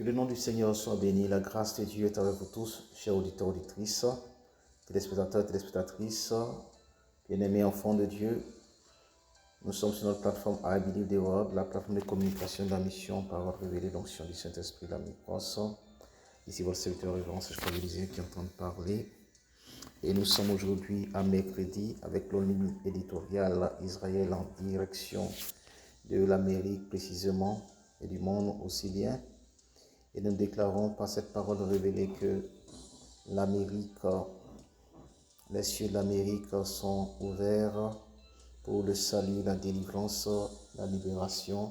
Que le nom du Seigneur soit béni. La grâce de Dieu est avec vous tous, chers auditeurs, auditrices, téléspectateurs, téléspectatrices, bien-aimés enfants de Dieu. Nous sommes sur notre plateforme I Believe the Word, la plateforme de communication de la mission Parole révélée, l'onction du Saint-Esprit, la crosse. Ici, votre serviteur révérence, je peux vous dire qui entend parler. Et nous sommes aujourd'hui à mercredi avec la ligne éditoriale Israël en direction de l'Amérique précisément et du monde aussi bien. Et nous déclarons par cette parole révélée que l'Amérique, les cieux de l'Amérique sont ouverts pour le salut, la délivrance, la libération.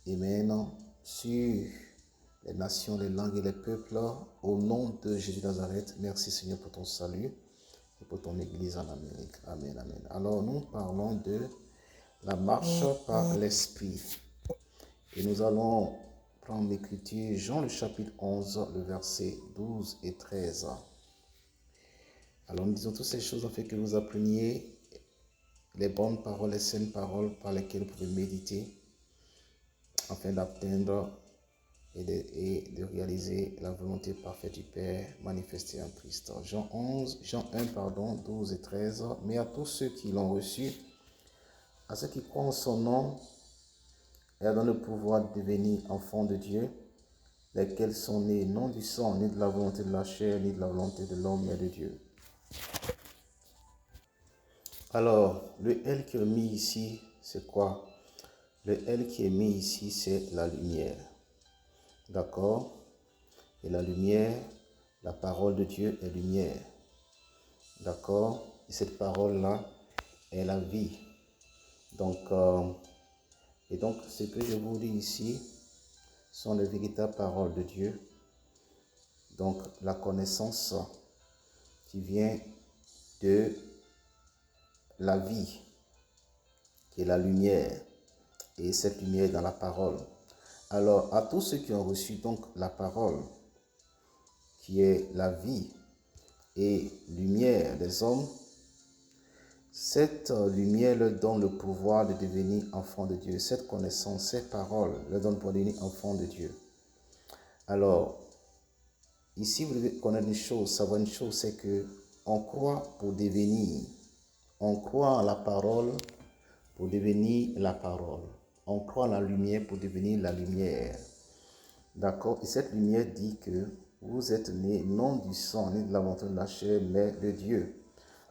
Amen. Sur les nations, les langues et les peuples, au nom de Jésus de Nazareth, merci Seigneur pour ton salut et pour ton Église en Amérique. Amen, amen. Alors nous parlons de la marche par l'Esprit. Et nous allons prendre l'écriture, Jean le chapitre 11, le verset 12 et 13. Alors nous disons toutes ces choses afin que vous appreniez les bonnes paroles, les saines paroles par lesquelles vous pouvez méditer afin d'atteindre et de réaliser la volonté parfaite du Père manifestée en Christ. Jean 1, 12 et 13. Mais à tous ceux qui l'ont reçu, à ceux qui croient en son nom, et dans le pouvoir de devenir enfants de Dieu, lesquels sont nés non du sang, ni de la volonté de la chair, ni de la volonté de l'homme, mais de Dieu. Alors, le L qui est mis ici, c'est quoi? Le L qui est mis ici, c'est la lumière. D'accord? Et la lumière, la parole de Dieu est lumière. D'accord? Et cette parole-là est la vie. Donc, ce que je vous dis ici sont les véritables paroles de Dieu. Donc, la connaissance qui vient de la vie, qui est la lumière, et cette lumière est dans la parole. Alors, à tous ceux qui ont reçu donc la parole, qui est la vie et lumière des hommes, cette lumière leur donne le pouvoir de devenir enfants de Dieu. Cette connaissance, cette parole leur donne pour devenir enfants de Dieu. Alors, ici, vous devez connaître une chose, savoir une chose, c'est que on croit pour devenir. On croit en la parole pour devenir la parole. On croit en la lumière pour devenir la lumière. D'accord? Et cette lumière dit que vous êtes nés non du sang, ni de la volonté de la chair, mais de Dieu.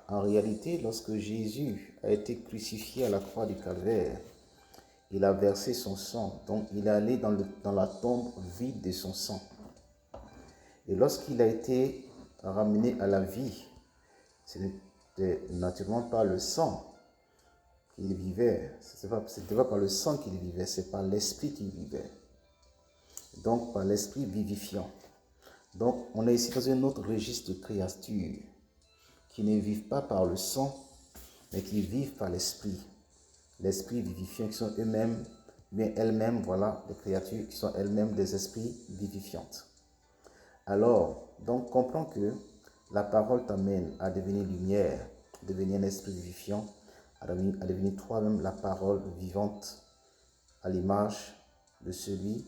En réalité, lorsque Jésus a été crucifié à la croix du Calvaire, il a versé son sang. Donc, il est allé dans la tombe vide de son sang. Et lorsqu'il a été ramené à la vie, ce n'était naturellement pas le sang qu'il vivait. Ce n'était pas par le sang qu'il vivait, c'est par l'esprit qu'il vivait. Donc, par l'esprit vivifiant. Donc, on est ici dans un autre registre de créatures qui ne vivent pas par le sang, mais qui vivent par l'esprit. L'esprit vivifiant, qui sont eux-mêmes, bien elles-mêmes, voilà, des créatures qui sont elles-mêmes des esprits vivifiantes. Alors, donc, comprends que la parole t'amène à devenir lumière, à devenir un esprit vivifiant, à devenir toi-même la parole vivante à l'image de celui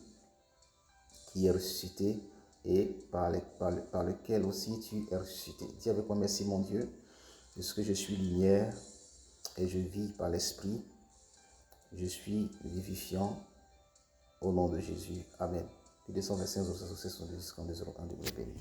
qui est ressuscité et par lequel aussi tu es ressuscité. Dis avec moi, merci mon Dieu, puisque je suis lumière et je vis par l'esprit. Je suis vivifiant au nom de Jésus. Amen. Puis descends vers 5 jusqu'en 2 béni.